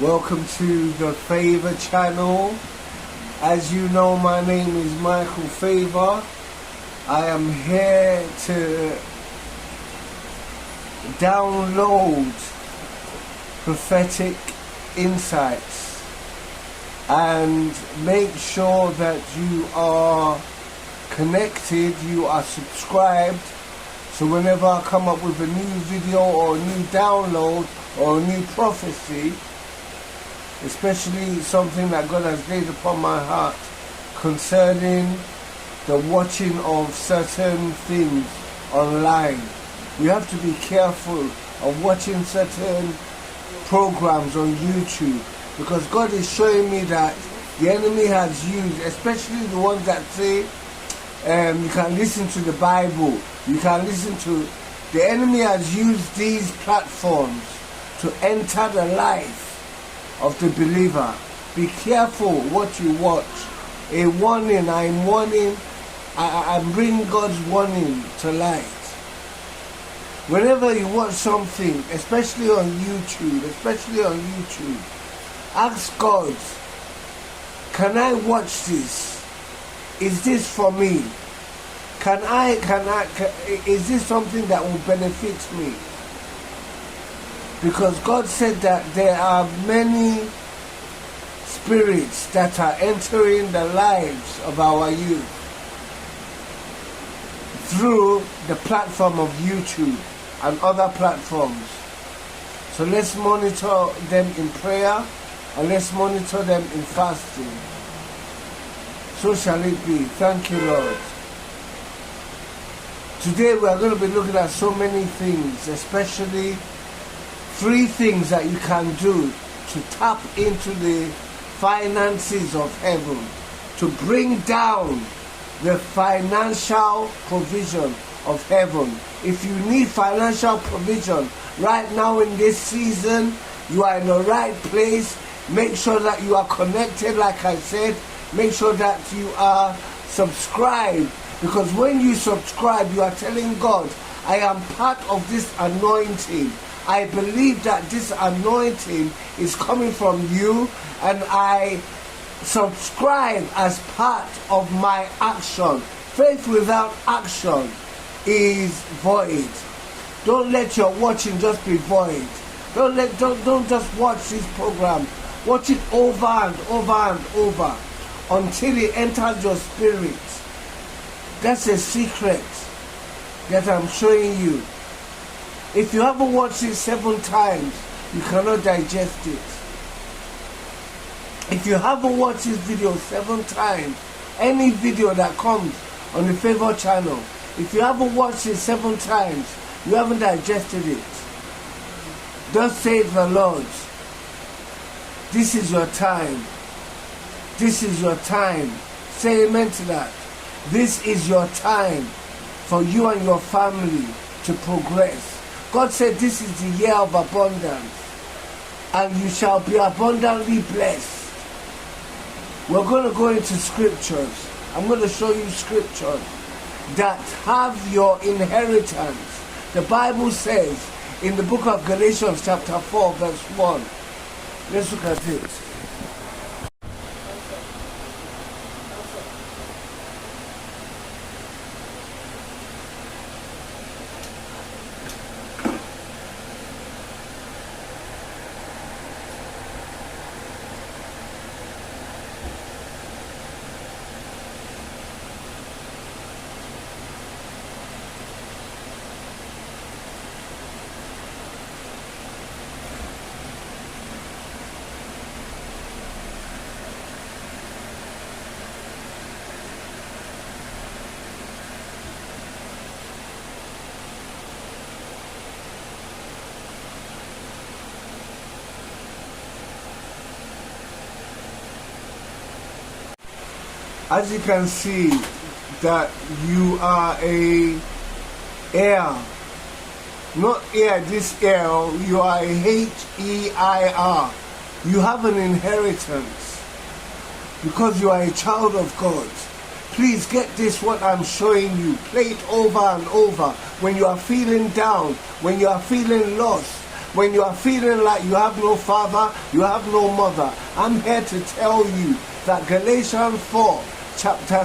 Welcome to the Favor channel. As you know, my name is Michael Favor. I am here to download prophetic insights and make sure that you are connected, you are subscribed, so whenever I come up with a new video or a new download or a new prophecy, especially something that God has laid upon my heart concerning the watching of certain things online. You have to be careful of watching certain programs on YouTube, because God is showing me that the enemy has used, especially the ones that say you can listen to the Bible, you can listen to, the enemy has used these platforms to enter the life of the believer. Be careful what you watch. A warning, I'm warning, I'm bringing God's warning to light. Whenever you watch something, especially on YouTube, ask God, can I watch this? Is this for me? Is this something that will benefit me? Because God said that there are many spirits that are entering the lives of our youth through the platform of YouTube and other platforms. So let's monitor them in prayer and let's monitor them in fasting. So shall it be. Thank you, Lord. Today we are going to be looking at so many things, especially 3 things that you can do to tap into the finances of heaven, to bring down the financial provision of heaven. If you need financial provision right now in this season, you are in the right place. Make sure that you are connected, like I said. Make sure that you are subscribed, because when you subscribe, you are telling God, I am part of this anointing. I believe that this anointing is coming from you, and I subscribe as part of my action. Faith without action is void. Don't let your watching just be void. Don't just watch this program. Watch it over and over and over until it enters your spirit. That's a secret that I'm showing you. If you haven't watched it 7 times, you cannot digest it. If you haven't watched this video 7 times, any video that comes on the Favor channel, if you haven't watched it 7 times, you haven't digested it. Thus saith the Lord, this is your time. This is your time. Say amen to that. This is your time for you and your family to progress. God said this is the year of abundance, and you shall be abundantly blessed. We're going to go into scriptures. I'm going to show you scriptures that have your inheritance. The Bible says in the book of Galatians chapter 4 verse 1. Let's look at it. As you can see, that you are a heir. Not heir, this heir, you are a H-E-I-R. You have an inheritance because you are a child of God. Please get this, what I'm showing you. Play it over and over. When you are feeling down, when you are feeling lost, when you are feeling like you have no father, you have no mother, I'm here to tell you that Galatians chapter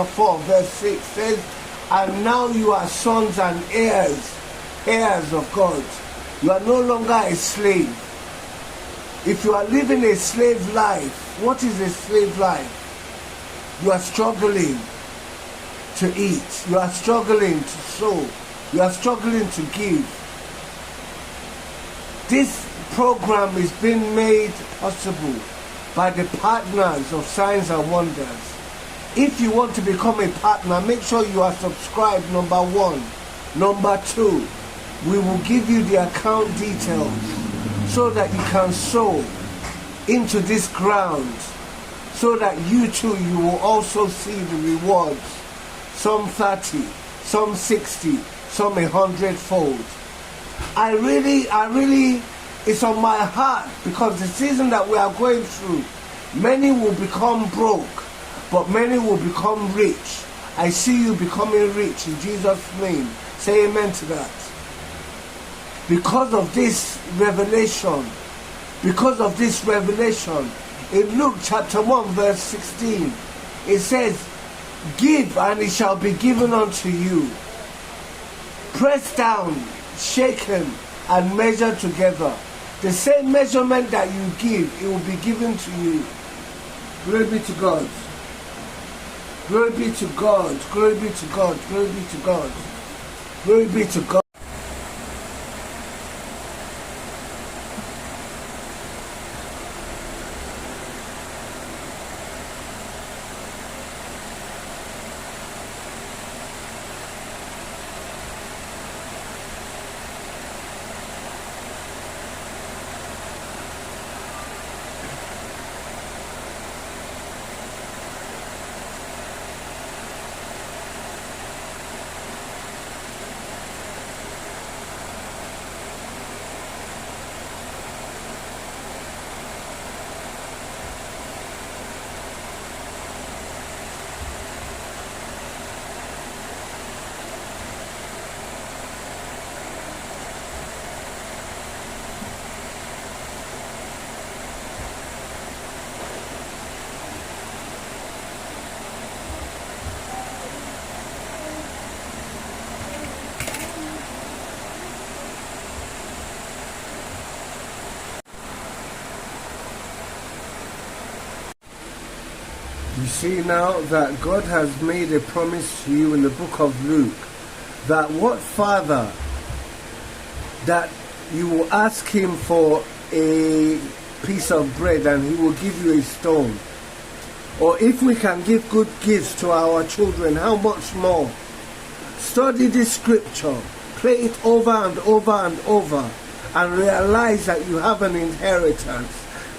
4 verse 6 says, and now you are sons and heirs of God. You are no longer a slave. If you are living a slave life, what is a slave life? You are struggling to eat. You are struggling to sow. You are struggling to give. This program is being made possible by the partners of Signs and Wonders. If you want to become a partner, make sure you are subscribed, number 1. Number 2, we will give you the account details so that you can sow into this ground, so that you too, you will also see the rewards. Some 30, some 60, some 100-fold. I really, it's on my heart, because the season that we are going through, many will become broke, but many will become rich. I see you becoming rich in Jesus' name. Say amen to that. Because of this revelation, in Luke chapter 1 verse 16, it says, give and it shall be given unto you. Pressed down, shaken and measured together. The same measurement that you give, it will be given to you. Glory be to God. Glory be to God. Glory be to God. Glory be to God. Glory be to God. You see now that God has made a promise to you in the book of Luke, that what father that you will ask him for a piece of bread and he will give you a stone. Or if we can give good gifts to our children, how much more? Study this scripture, play it over and over and over, and realize that you have an inheritance.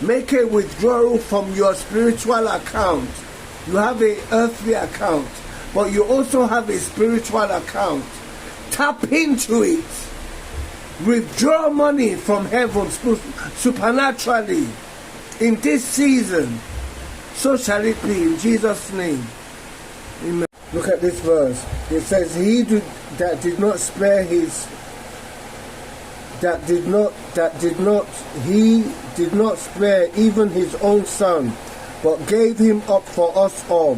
Make a withdrawal from your spiritual account. You have an earthly account, but you also have a spiritual account. Tap into it. Withdraw money from heaven supernaturally in this season. So shall it be in Jesus' name. Amen. Look at this verse. It says, he did not spare even his own son, but gave him up for us all.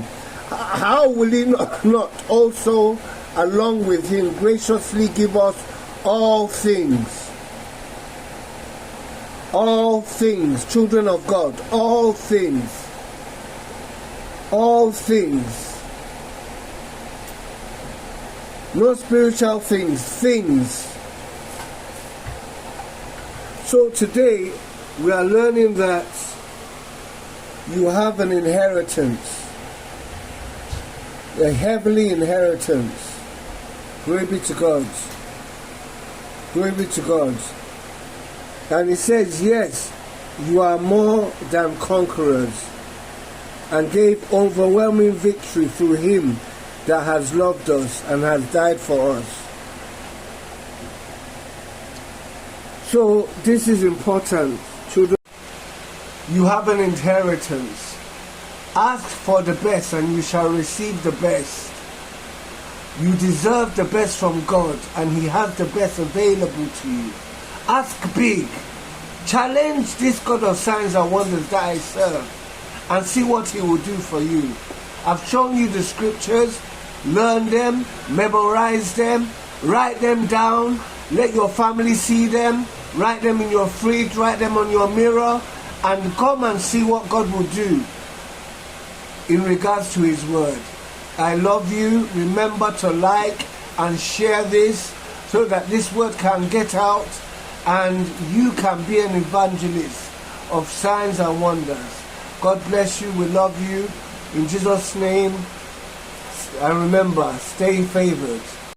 How will he not also, along with him, graciously give us all things? All things, children of God, all things. All things. No spiritual things, things. So today we are learning that you have an inheritance, a heavenly inheritance. Glory be to God. Glory be to God. And it says, yes, you are more than conquerors, and gave overwhelming victory through him that has loved us and has died for us. So this is important, children. You have an inheritance. Ask for the best and you shall receive the best. You deserve the best from God, and He has the best available to you. Ask big. Challenge this God of signs and wonders that I serve, and see what He will do for you. I've shown you the scriptures. Learn them, memorize them, write them down. Let your family see them. Write them in your fridge, write them on your mirror, and come and see what God will do in regards to His word. I love you. Remember to like and share this so that this word can get out and you can be an evangelist of signs and wonders. God bless you. We love you. In Jesus' name, and remember, stay favored.